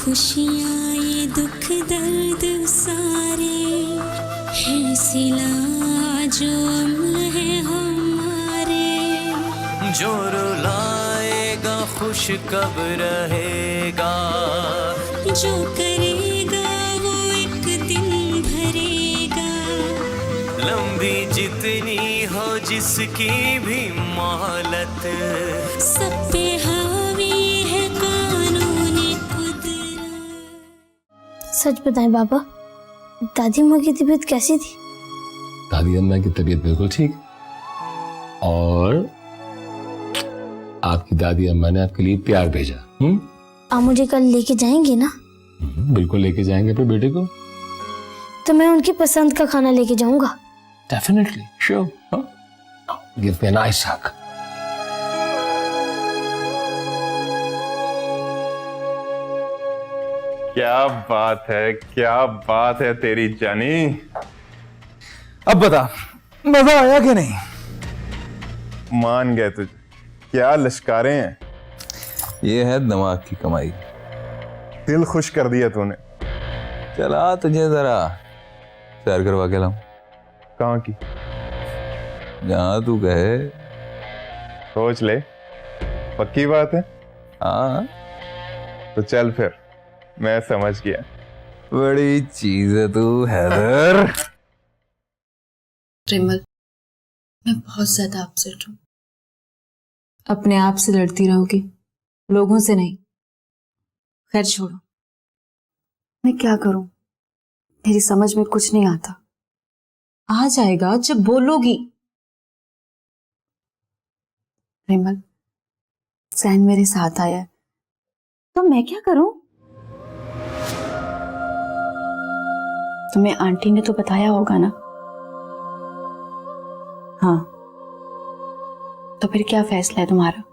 खुशियाँ ये दुख दर्द सारे है सिला जो अम्ल है हमारे। जो रुलाएगा खुश कब रहेगा, जो करेगा वो एक दिन भरेगा। लंबी जितनी हो जिसकी भी मोहलत, सब पे हावी है कानूनी कुदरत। सच बताएं बाबा, दादी माँ की तबीयत कैसी थी? दादी अम्मा की तबीयत बिल्कुल ठीक, और आपकी दादी अम्मा ने आपके लिए प्यार भेजा। आप मुझे कल लेके जाएंगे ना? बिल्कुल लेके जाएंगे अपने बेटे को। तो मैं उनकी पसंद का खाना लेके जाऊंगा। Definitely, sure. Give me a nice hug. क्या बात है, क्या बात है तेरी जानी। अब बता, मजा आया कि नहीं? मान गए तुझे, क्या लश्कारे हैं। ये है दिमाग की कमाई। दिल खुश कर दिया तूने। चला तुझे जरा सैर करवा के लाऊं। कहाँ की? जहां तू कहे। सोच ले, पक्की बात है? हाँ, तो चल फिर, मैं समझ गया। बड़ी चीज है तू हैदर। रिमल, मैं बहुत ज्यादा अपसेट हूँ। अपने आप से लड़ती रहोगी, लोगों से नहीं। खैर छोड़ो, मैं क्या करूं, मेरी समझ में कुछ नहीं आता। आ जाएगा जब बोलोगी। रिमल, सैन मेरे साथ आया है, तो मैं क्या करूं? तुम्हें आंटी ने तो बताया होगा ना? हाँ, तो फिर क्या फैसला है तुम्हारा?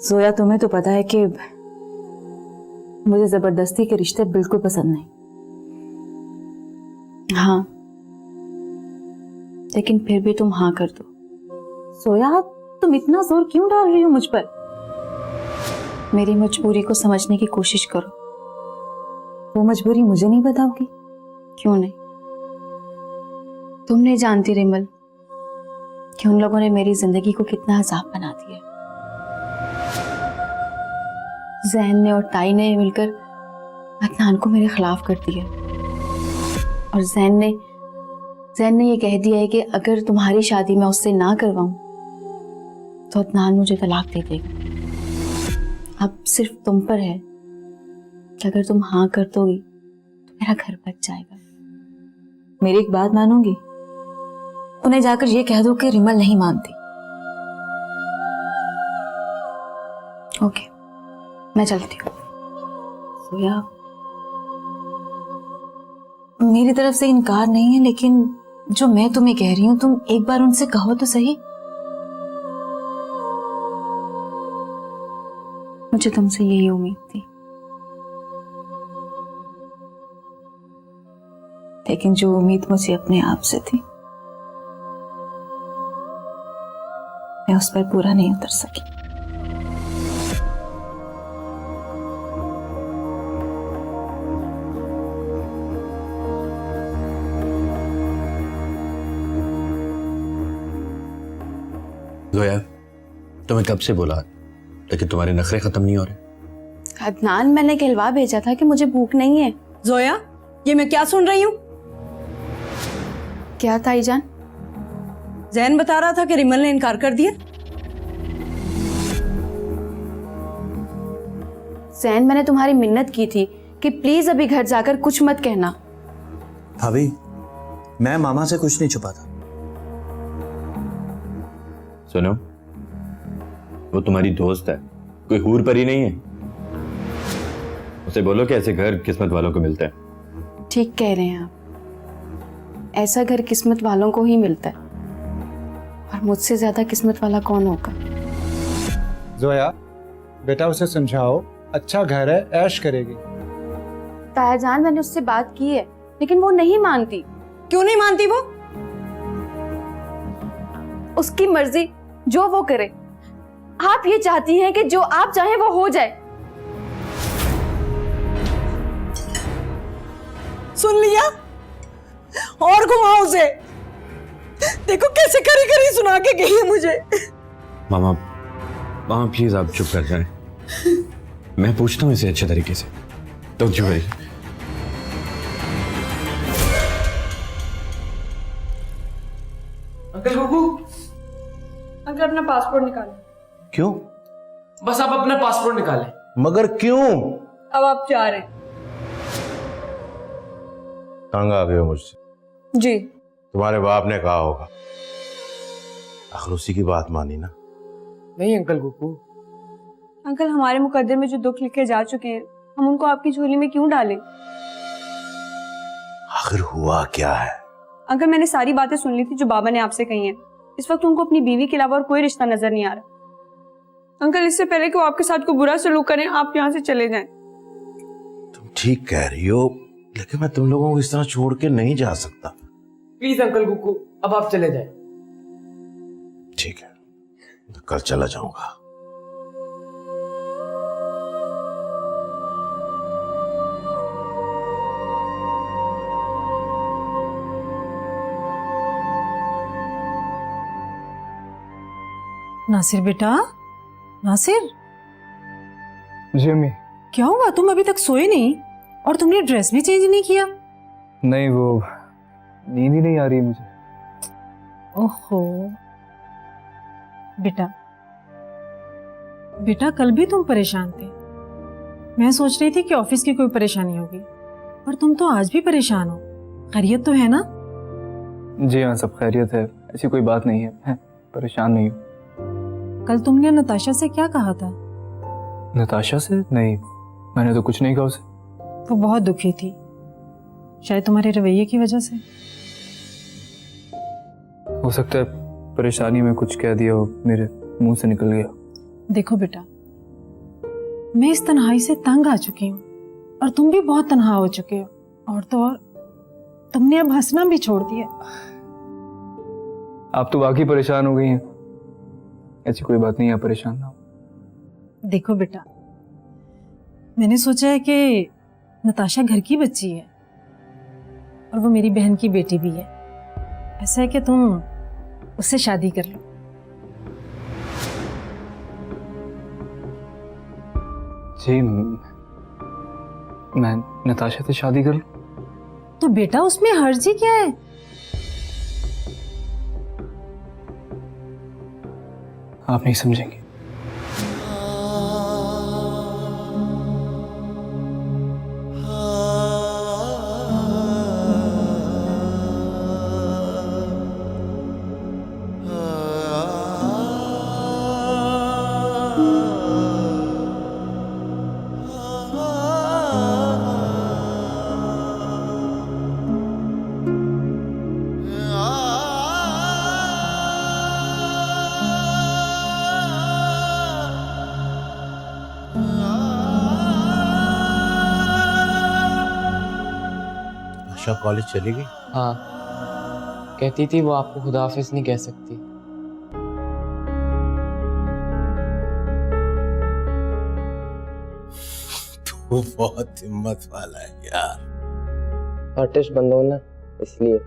जोया, तुम्हें तो पता है कि मुझे जबरदस्ती के रिश्ते बिल्कुल पसंद नहीं। हाँ, लेकिन फिर भी तुम हाँ कर दो। सोया, तुम इतना जोर क्यों डाल रही हो मुझ पर? मेरी मजबूरी को समझने की कोशिश करो। वो मजबूरी मुझे नहीं बताओगी? क्यों नहीं? तुम नहीं जानती रिमल कि उन लोगों ने मेरी जिंदगी को कितना अजाब बना दिया। जैन ने और ताई ने मिलकर अदनान को मेरे खिलाफ कर दिया, और जैन ने ये कह दिया है कि अगर तुम्हारी शादी मैं उससे ना करवाऊं तो अदनान मुझे तलाक दे देगा। अब सिर्फ तुम पर है कि अगर तुम हाँ कर दोगी तो मेरा घर बच जाएगा। मेरी एक बात मानोगी? उन्हें जाकर ये कह दो कि रिमल नहीं मानती। ओके, मैं चलती हूँ। सोया, मेरी तरफ से इनकार नहीं है, लेकिन जो मैं तुम्हें कह रही हूँ तुम एक बार उनसे कहो तो सही। मुझे तुमसे यही उम्मीद थी, लेकिन जो उम्मीद मुझे अपने आप से थी मैं उस पर पूरा नहीं उतर सकी। जोया, तुम्हें कब से बोला, लेकिन तुम्हारे नखरे खत्म नहीं हो रहे। अदनान, मैंने कहलवा भेजा था कि मुझे भूख नहीं है। जोया, ये मैं क्या सुन रही हूँ? क्या ताईजान? जैन बता रहा था कि रिमल ने इनकार कर दिया। जैन, मैंने तुम्हारी मिन्नत की थी कि प्लीज अभी घर जाकर कुछ मत कहना। भाभी, मैं मामा से कुछ नहीं छुपाता। सुनो, वो तुम्हारी दोस्त है, कोई हूर परी नहीं है। उसे बोलो कि ऐसे घर किस्मत वालों को मिलता है। ठीक कह रहे हैं आप, ऐसा घर किस्मत वालों को ही मिलता है, और मुझसे ज्यादा किस्मत वाला कौन होगा? जोया, बेटा उसे समझाओ, अच्छा घर है, ऐश करेगी। तायाजान, मैंने उससे बात की है, लेकिन वो नहीं मानती। क्यों नहीं मानती वो? उसकी मर्जी, जो वो करे। आप ये चाहती हैं कि जो आप चाहें वो हो जाए। सुन लिया? और घुमाओ उसे। देखो कैसे करी करी सुना के गई है मुझे। मामा मामा प्लीज आप चुप कर जाएं। मैं पूछता हूँ इसे अच्छे तरीके से। तो चुप रहिए। अंकल कुकू, अंकल अपना पासपोर्ट निकालो। क्यों? बस आप अपना पासपोर्ट निकालें। मगर क्यों? अब आप जा रहे हैं? तंग आ गए हो मुझसे? जी। तुम्हारे बाप ने कहा होगा, आखिर उसी की बात मानी ना। नहीं अंकल कुकू। अंकल हमारे मुकद्दर में जो दुख लिखे जा चुके हैं, हम उनको आपकी झोली में क्यों डालें? आखिर हुआ क्या है? अंकल मैंने सारी बातें सुन ली थी जो बाबा ने आपसे कही हैं। इस वक्त उनको अपनी बीवी के अलावा और कोई रिश्ता नजर नहीं आ रहा। अंकल इससे पहले कि वो आपके साथ कोई बुरा सलूक करें, आप यहाँ से चले जाएं। तुम ठीक कह रही हो, लेकिन मैं तुम लोगों को इस तरह छोड़ के नहीं जा सकता। प्लीज अंकल कुकू, अब आप चले जाएं। ठीक है, मैं कल चला जाऊंगा। नासिर बेटा, नासिर जी अम्मी। क्या हुआ? तुम अभी तक सोए नहीं और तुमने ड्रेस भी चेंज नहीं किया? नहीं, वो नींद ही नहीं आ रही मुझे। ओहो बेटा, बेटा कल भी तुम परेशान थे। मैं सोच रही थी कि ऑफिस की कोई परेशानी होगी, पर तुम तो आज भी परेशान हो। खैरियत तो है ना? जी हाँ, सब खैरियत है, ऐसी कोई बात नहीं है, मैं परेशान नहीं हूँ। कल तुमने नताशा से क्या कहा था? नताशा से? नहीं, मैंने तो कुछ नहीं कहा उसे। वो बहुत दुखी थी, शायद तुम्हारे रवैये की वजह से। हो सकता है परेशानी में कुछ कह दिया हो, मेरे मुंह से निकल गया। देखो बेटा, मैं इस तन्हाई से तंग आ चुकी हूँ और तुम भी बहुत तन्हा हो चुके हो। और तो और तुमने अब हंसना भी छोड़ दिया। आप तो वाकई परेशान हो गई हैं। ऐसी कोई बात नहीं है, परेशान ना हो। देखो बेटा, मैंने सोचा है कि नताशा घर की बच्ची है और वो मेरी बहन की बेटी भी है। ऐसा है कि तुम उससे शादी कर लो। जी, मैं नताशा से शादी कर लूं? तो बेटा उसमें हर्ज ही क्या है? आप नहीं समझेंगे। आशा कॉलेज चली गई? हाँ, कहती थी वो आपको खुदा हाफिज नहीं कह सकती। तू बहुत हिम्मत वाला है यार। आर्टिस्ट बन लो ना, इसलिए।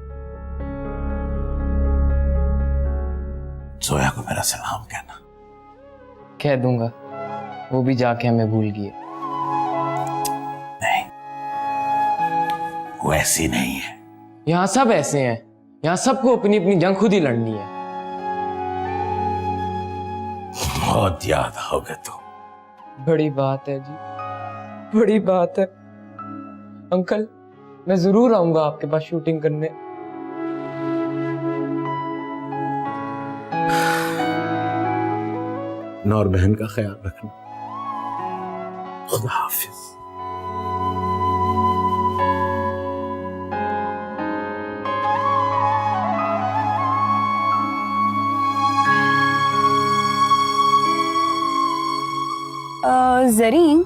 जोया को मेरा सलाम कहना। कह दूंगा, वो भी जाके हमें भूल गई है। नहीं, वो ऐसी नहीं है। यहाँ सब ऐसे हैं, यहाँ सबको अपनी अपनी जंग खुद ही लड़नी है। बहुत याद आओगे तुम। बड़ी बात है जी, बड़ी बात है। अंकल मैं जरूर आऊंगा आपके पास शूटिंग करने। अपना और बहन का ख्याल रखना। खुदा हाफिज। जरीन,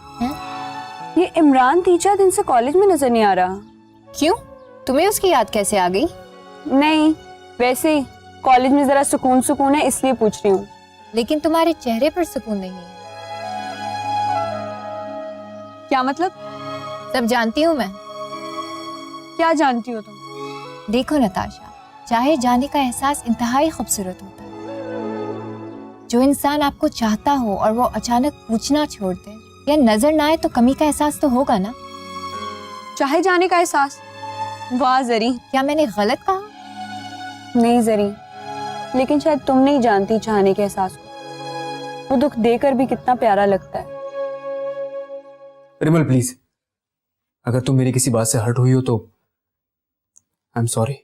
ये इमरान 3-4 दिन से कॉलेज में नजर नहीं आ रहा। क्यों? तुम्हें उसकी याद कैसे आ गई? नहीं, वैसे ही कॉलेज में जरा सुकून सुकून है, इसलिए पूछ रही हूँ। लेकिन तुम्हारे चेहरे पर सुकून नहीं है। क्या मतलब? सब जानती हूँ मैं। क्या जानती हो तुम? देखो नताशा, चाहे जाने का एहसास इंतहाई खूबसूरत होता है। जो इंसान आपको चाहता हो और वो अचानक पूछना छोड़ दे या नजर ना आए तो कमी का एहसास तो होगा ना। चाहे जाने का एहसास? वाह जरी, क्या मैंने गलत कहा? नहीं जरी, लेकिन शायद तुम नहीं जानती चाहने के एहसास को। वो दुख देकर भी कितना प्यारा लगता है। रिमल प्लीज, अगर तुम मेरी किसी बात से हर्ट हुई हो तो आई एम सॉरी।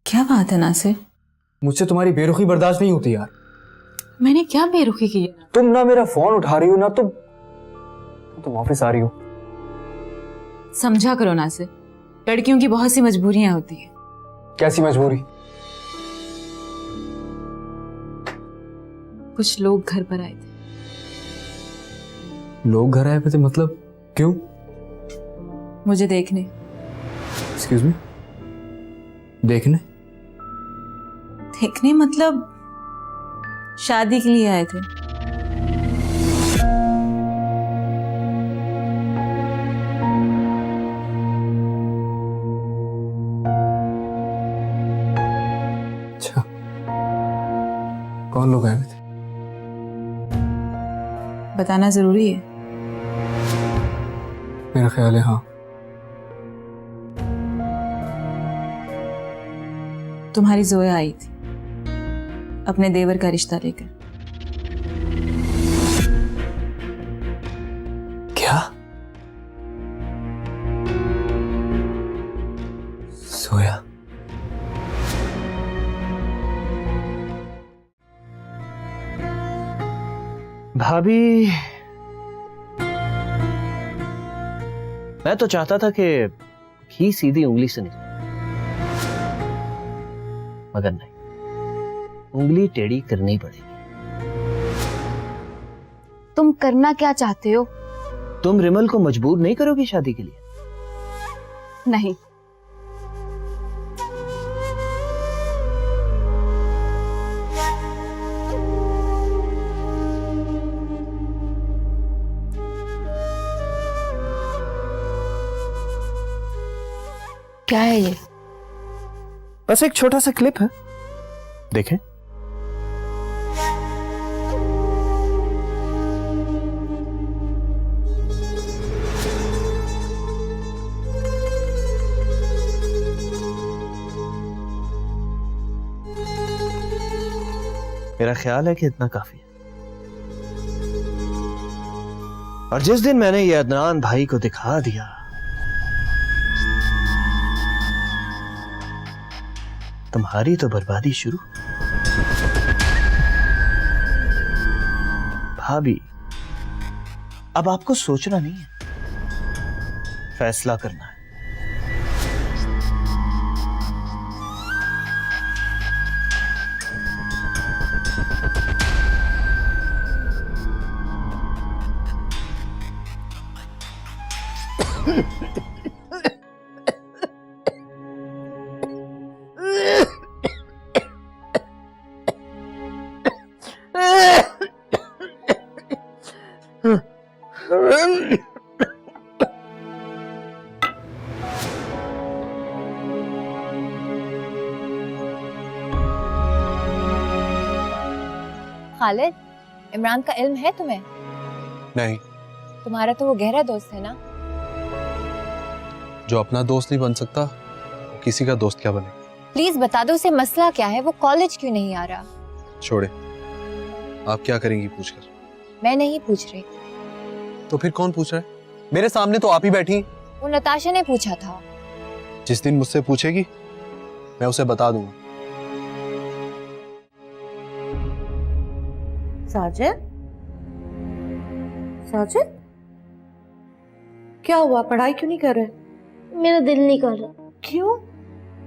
क्या बात है नासिर? मुझसे तुम्हारी बेरुखी बर्दाश्त नहीं होती यार। मैंने क्या बेरुखी की है? तुम ना मेरा फोन उठा रही हो ना तुम ऑफिस आ रही हो। समझा करो नासिर, लड़कियों की बहुत सी मजबूरियां होती है। कैसी मजबूरी? कुछ लोग घर पर आए थे। लोग घर आए थे मतलब क्यों? मुझे देखने। Excuse me? देखने? देखने मतलब शादी के लिए आए थे। अच्छा, कौन लोग आए थे? बताना जरूरी है? मेरा ख्याल है हाँ। तुम्हारी जोया आई थी अपने देवर का रिश्ता लेकर। क्या? सोया? भाभी, मैं तो चाहता था कि घी सीधी उंगली से निकले, मगर नहीं, उंगली टेढ़ी करनी पड़ेगी। तुम करना क्या चाहते हो? तुम रिमल को मजबूर नहीं करोगी शादी के लिए? नहीं। क्या है ये? बस एक छोटा सा क्लिप है, देखें। मेरा ख्याल है कि इतना काफी है। और जिस दिन मैंने ये अदनान भाई को दिखा दिया, तुम्हारी तो बर्बादी शुरू। भाभी, अब आपको सोचना नहीं है, फैसला करना है। खालिद, इमरान का इल्म है तुम्हें? नहीं। तुम्हारा तो वो गहरा दोस्त है ना। जो अपना दोस्त नहीं बन सकता, किसी का दोस्त क्या बने? प्लीज बता दो उसे मसला क्या है, वो कॉलेज क्यों नहीं आ रहा? छोड़े, आप क्या करेंगी पूछकर? मैं नहीं पूछ रही। तो फिर कौन पूछ रहा है? मेरे सामने तो आप ही बैठी। वो नताशा ने पूछा था। जिस दिन मुझसे पूछेगी मैं उसे बता दूंगा। साजिद, साजिद, क्या हुआ? पढ़ाई क्यों नहीं कर रहे? मेरा दिल नहीं कर रहा। क्यों?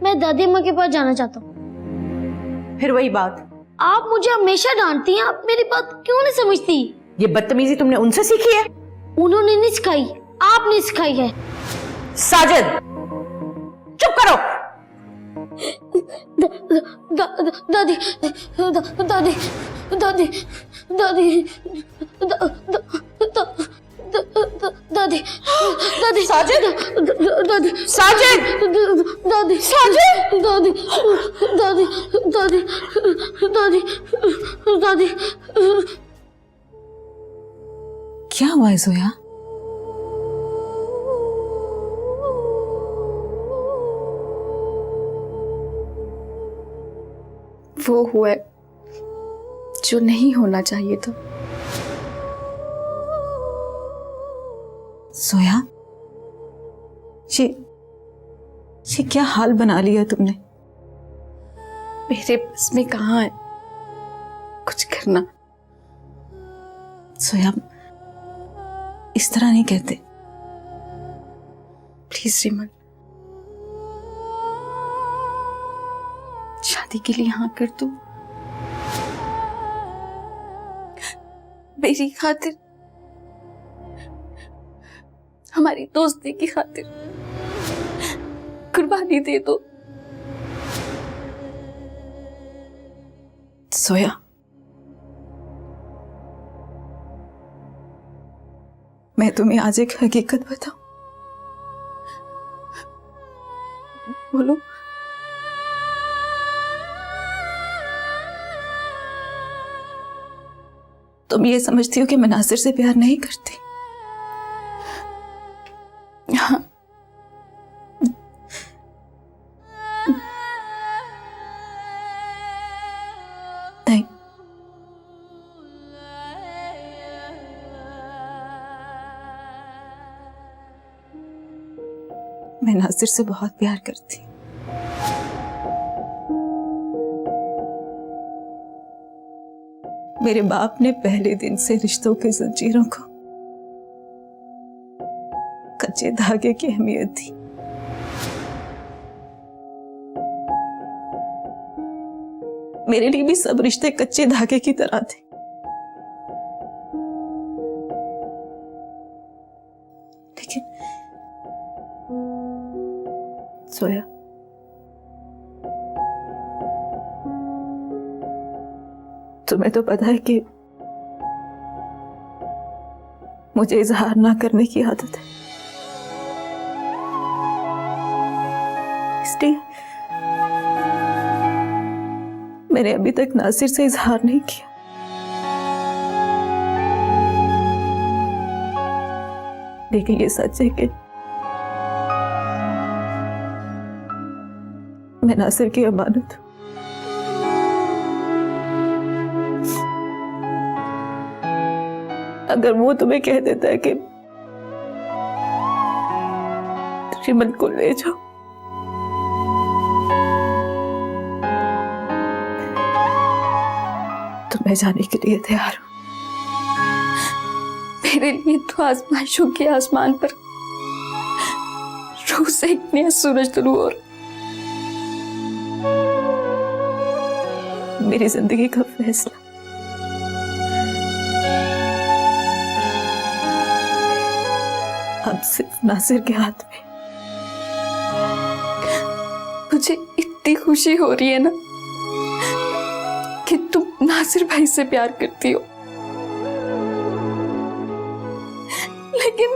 मैं दादी अम्मा के पास जाना चाहता हूँ। फिर वही बात, आप मुझे हमेशा डांटती हैं, आप मेरी बात क्यों नहीं समझती? ये बदतमीजी तुमने उनसे सीखी है? उन्होंने नहीं सिखाई, आपने सिखाई है। साजिद, चुप करो। दादी दादी दादी दादी दादी दादी साजिद दादी साजिद दादी साजिद दादी दादी दादी दादी दादी क्या हुआ है जोया? वो हुआ है जो नहीं होना चाहिए था। सोया, ये क्या हाल बना लिया तुमने? मेरे बस में कहाँ है कुछ करना। सोया, इस तरह नहीं कहते। प्लीज रिमन, शादी के लिए हाँ कर दो। मेरी खातिर, हमारी दोस्ती की खातिर कुर्बानी दे दो। सोया, मैं तुम्हें आज एक हकीकत बताऊं? बोलो। तुम ये समझती हो कि मैं नासिर से प्यार नहीं करती? हाँ, नहीं, मैं नासिर से बहुत प्यार करती हूँ। मेरे बाप ने पहले दिन से रिश्तों की जंजीरों को कच्चे धागे की अहमियत दी। मेरे लिए भी सब रिश्ते कच्चे धागे की तरह थे। लेकिन सोया, तुम्हें तो पता है कि मुझे इजहार ना करने की आदत है, इसलिए मैंने अभी तक नासिर से इजहार नहीं किया। लेकिन ये सच है कि मैं नासिर की अमानत हूं। अगर वो तुम्हें कह देता है कि रिमन को ले जाओ, तो मैं जाने के लिए तैयार हूं। मेरे लिए तो आजमाइशों के आसमान पर रोज से एक नया सूरज तुलू और मेरी जिंदगी का फैसला अब सिर्फ नासिर के हाथ में। मुझे इतनी खुशी हो रही है ना कि तुम नासिर भाई से प्यार करती हो, लेकिन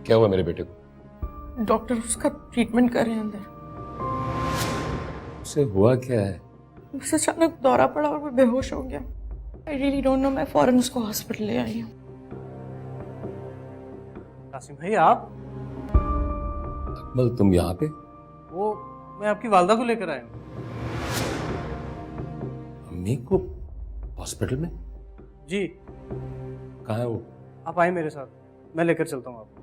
क्या हुआ मेरे बेटे को? डॉक्टर उसका ट्रीटमेंट कर रहे हैं अंदर। उसे हुआ क्या है? बस अचानक दौरा पड़ा और वो बेहोश हो गया। आई रियली डोंट नो, मैं फौरन उसको हॉस्पिटल ले आई हूँ। कासिम भाई आप? अकमल तुम यहाँ पे? वो मैं आपकी वालदा को लेकर आया हूँ। अम्मी को हॉस्पिटल में? जी। कहाँ है वो? आप आए मेरे साथ, मैं लेकर चलता हूँ आपको।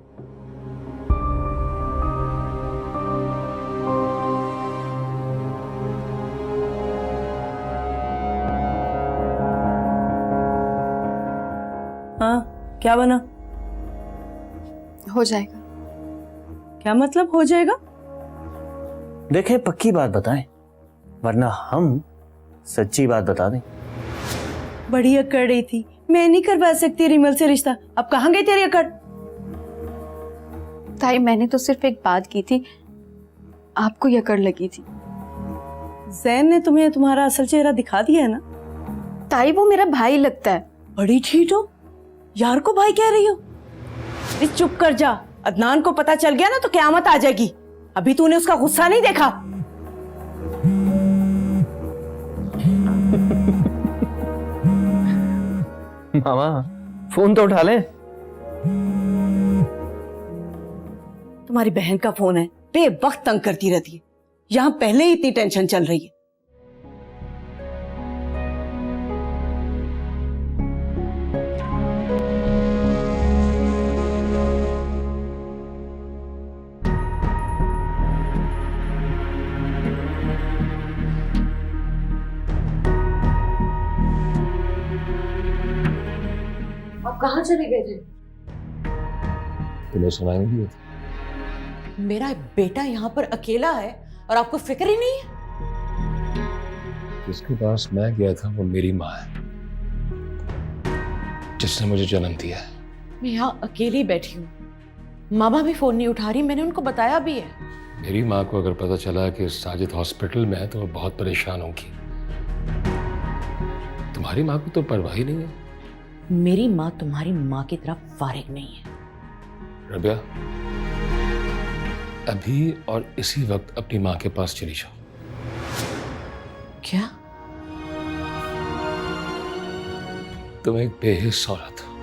हाँ, क्या बना? हो जाएगा। क्या मतलब हो जाएगा? देखें, पक्की बात बताएं, वरना हम सच्ची बात बता दे। बड़ी अकड़ रही थी, मैं नहीं करवा सकती रिमल से रिश्ता। अब कहाँ गई तेरी अकड़? ताई मैंने तो सिर्फ एक बात की थी, आपको ये अकड़ लगी थी। जैन ने तुम्हें तुम्हारा असल चेहरा दिखा दिया है ना? ताई वो मेरा भाई लगता है। बड़ी ठीक हो, यार को भाई कह रही हो? इस चुप कर जा, अदनान को पता चल गया ना तो क़यामत आ जाएगी। अभी तूने उसका गुस्सा नहीं देखा? मामा फोन तो उठा ले। तुम्हारी बहन का फोन है, बेवक्त तंग करती रहती है। यहां पहले ही इतनी टेंशन चल रही है। आप कहाँ चले गए थे? तुम्हें सुनाई नहीं दिया? मेरा बेटा यहाँ पर अकेला है और आपको फिक्र ही नहीं है? जिसके पास मैं गया था वो मेरी माँ है, जिसने मुझे जन्म दिया है। मैं यहाँ अकेली बैठी हूँ, मामा भी फोन नहीं उठा रही। मैंने उनको बताया भी है। मेरी माँ को अगर पता चला कि साजिद हॉस्पिटल में है तो वो बहुत परेशान होगी। तुम्हारी माँ को तो परवाह ही नहीं है। मेरी माँ तुम्हारी माँ की तरफ फारिग नहीं है। रबिया, अभी और इसी वक्त अपनी माँ के पास चली जाओ। क्या? तुम एक बेहिस औरत हो।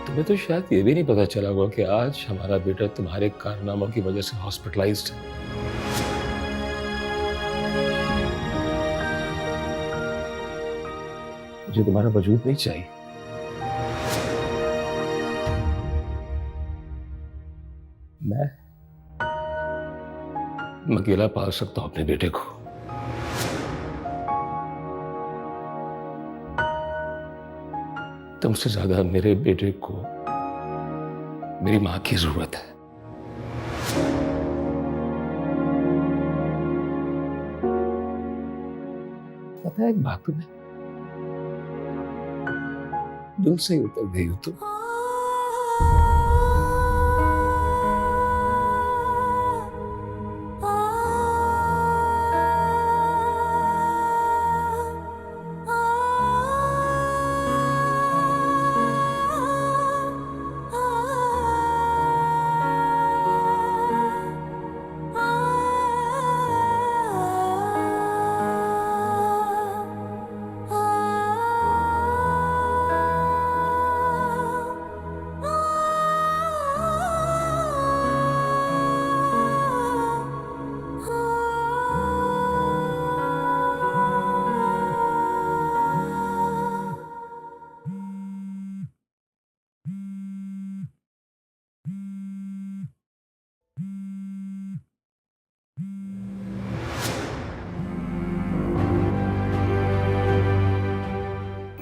तुम्हें तो शायद ये भी नहीं पता चला होगा कि आज हमारा बेटा तुम्हारे कारनामों की वजह से हॉस्पिटलाइज्ड है। मुझे तुम्हारा वजूद नहीं चाहिए। मैं अकेला पाल सकता हूं अपने बेटे को। तुमसे ज्यादा मेरे बेटे को मेरी मां की जरूरत है। पता है एक बात तुम्हें दिल से उतर गई हो तुम।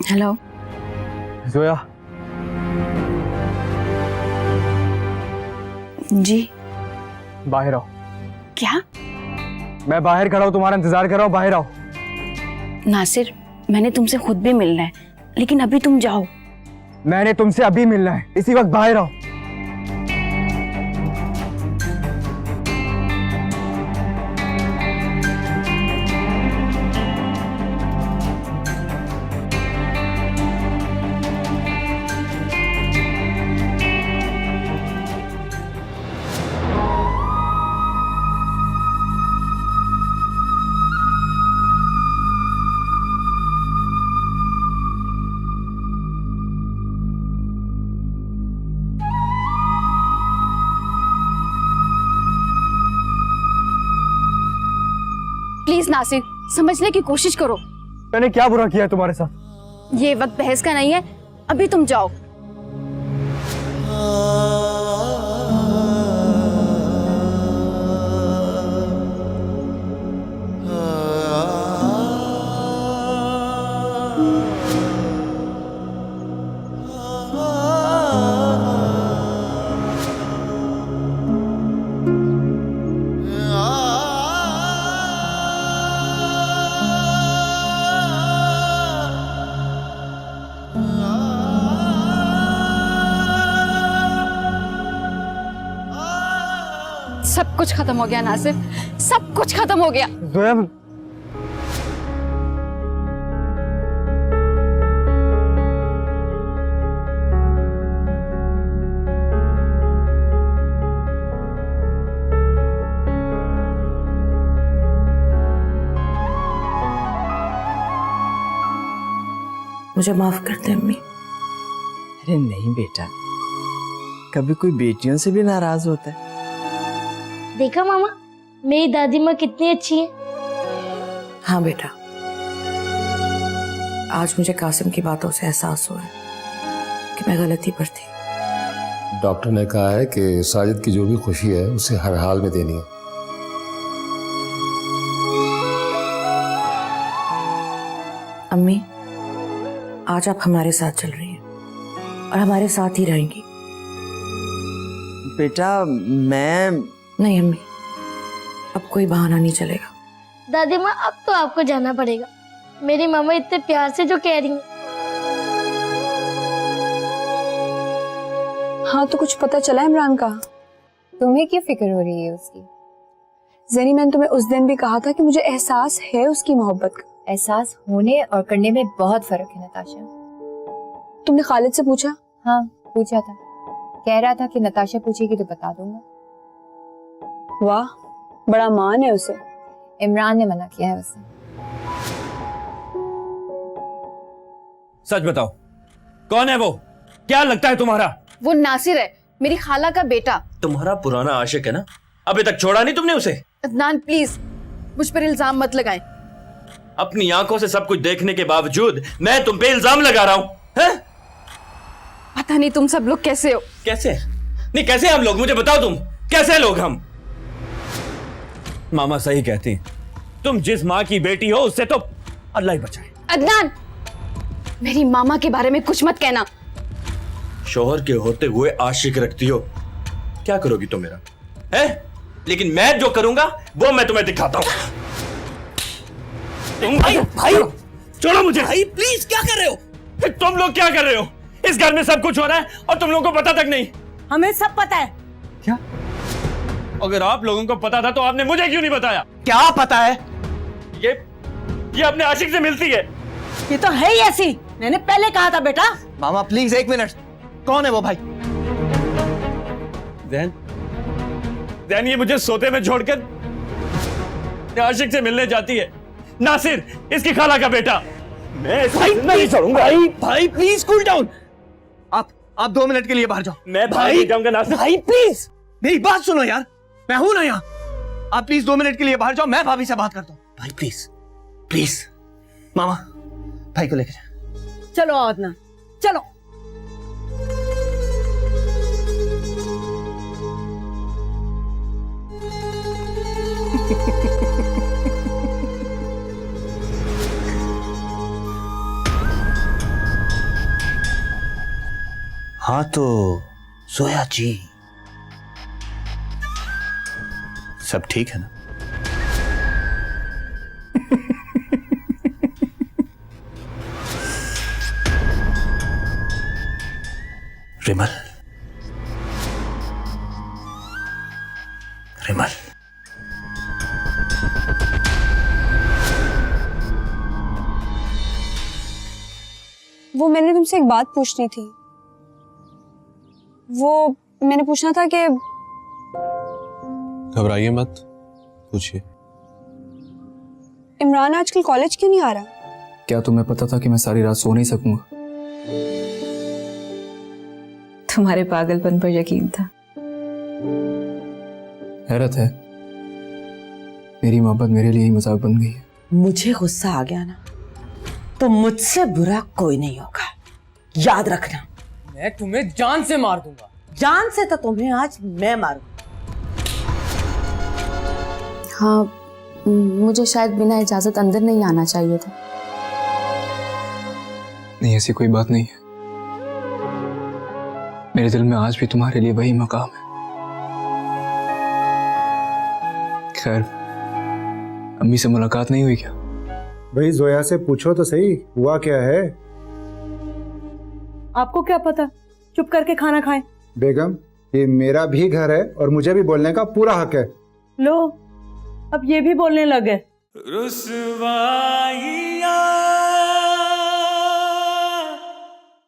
हेलो जोया। जी बाहर आओ। क्या? मैं बाहर खड़ा हूँ, तुम्हारा इंतजार कर रहा हूँ, बाहर आओ। नासिर, मैंने तुमसे खुद भी मिलना है, लेकिन अभी तुम जाओ। मैंने तुमसे अभी मिलना है, इसी वक्त बाहर आओ। प्लीज नासिर, समझने की कोशिश करो। मैंने क्या बुरा किया है तुम्हारे साथ? ये वक्त बहस का नहीं है, अभी तुम जाओ। सब कुछ खत्म हो गया नासिर, सब कुछ खत्म हो गया। जोया, मुझे माफ कर दे अम्मी। अरे नहीं बेटा, कभी कोई बेटियों से भी नाराज होता है। देखा मामा, मेरी दादी माँ कितनी अच्छी है। हाँ बेटा, आज मुझे कासिम की बातों से एहसास हुआ है कि मैं गलती पर थी। डॉक्टर ने कहा है कि साजिद की जो भी खुशी है उसे हर हाल में देनी है। अम्मी, आज आप हमारे साथ चल रही हैं और हमारे साथ ही रहेंगी। बेटा मैं नहीं अम्मी, अब कोई बहाना नहीं चलेगा। दादी माँ, अब तो आपको जाना पड़ेगा। मेरी मामा इतने प्यार से जो कह रही हैं। हाँ तो कुछ पता चला इमरान का? तुम्हें क्या फिक्र हो रही है उसकी? ज़ेनी, मैंने तुम्हें उस दिन भी कहा था कि मुझे एहसास है उसकी मोहब्बत का। एहसास होने और करने में बहुत फर्क है नताशा। तुमने खालिद से पूछा? हाँ पूछा था, कह रहा था कि नताशा पूछेगी तो बता दूंगा। वाह, बड़ा मान है उसे। इमरान ने मना किया है उसे। सच बताओ, कौन है वो? क्या लगता है तुम्हारा? वो नासिर है, मेरी खाला का बेटा। तुम्हारा पुराना आशिक है ना? अभी तक छोड़ा नहीं तुमने उसे? अदनान प्लीज, मुझ पर इल्जाम मत लगाएं। अपनी आंखों से सब कुछ देखने के बावजूद मैं तुम पे इल्जाम लगा रहा हूं, हैं? पता नहीं तुम सब लोग कैसे हो। कैसे? नहीं कैसे हम लोग, मुझे बताओ तुम कैसे लोग हम? मामा सही कहती, तुम जिस माँ की बेटी हो उससे तो अल्लाह ही बचाए। अदनान, मेरी मामा के बारे में कुछ मत कहना। शोहर के होते हुए आशिक रखती हो, क्या करोगी तुम मेरा, है? लेकिन मैं जो करूंगा वो मैं तुम्हें दिखाता हूं। तुम भाई छोड़ो मुझे। भाई प्लीज, क्या कर रहे हो? तुम लोग क्या कर रहे हो? इस घर में सब कुछ हो रहा है और तुम लोगों को पता तक नहीं। हमें सब पता है। क्या? अगर आप लोगों को पता था तो आपने मुझे क्यों नहीं बताया? क्या पता है? ये अपने आशिक से मिलती है। ये तो है ही ऐसी, मैंने पहले कहा था बेटा। मामा प्लीज एक मिनट, कौन है वो भाई? ज़ैन ये मुझे सोते में छोड़कर आशिक से मिलने जाती है। नासिर, इसकी खाला का बेटा। मैं भाई नहीं छोड़ूंगा। भाई प्लीज कूल डाउन। आप 2 मिनट के लिए बाहर जाओ। मैं बाहर नहीं जाऊंगा नासिर। भाई प्लीज मेरी बात सुनो यार, मैं हूं ना यहाँ। आप प्लीज 2 मिनट के लिए बाहर जाओ, मैं भाभी से बात करता हूँ। भाई प्लीज प्लीज। मामा भाई को लेकर जा। चलो अदनान, चलो। हाँ तो जोया जी, सब ठीक है ना? रिमल, रिमल, वो मैंने तुमसे एक बात पूछनी थी। वो मैंने पूछना था कि घबराइए मत, पूछिए। इमरान आजकल कॉलेज क्यों नहीं आ रहा? क्या तुम्हें पता था कि मैं सारी रात सो नहीं सकूंगा? तुम्हारे पागलपन पर यकीन था। हैरत है, मेरी मोहब्बत मेरे लिए ही मजाक बन गई है। मुझे गुस्सा आ गया ना तो मुझसे बुरा कोई नहीं होगा, याद रखना। मैं तुम्हें जान से मार दूंगा। जान से तो तुम्हें आज मैं मारूंगा। हाँ, मुझे शायद बिना इजाजत अंदर नहीं आना चाहिए था। नहीं, ऐसी कोई बात नहीं है। मेरे दिल में आज भी तुम्हारे लिए वही मकाम है। खैर, अम्मी से मुलाकात नहीं हुई क्या? भाई जोया से पूछो तो सही, हुआ क्या है? आपको क्या पता, चुप करके खाना खाएं। बेगम, ये मेरा भी घर है और मुझे भी बोलने का पूरा हक है। लो अब ये भी बोलने लगे। रुसवाइयाँ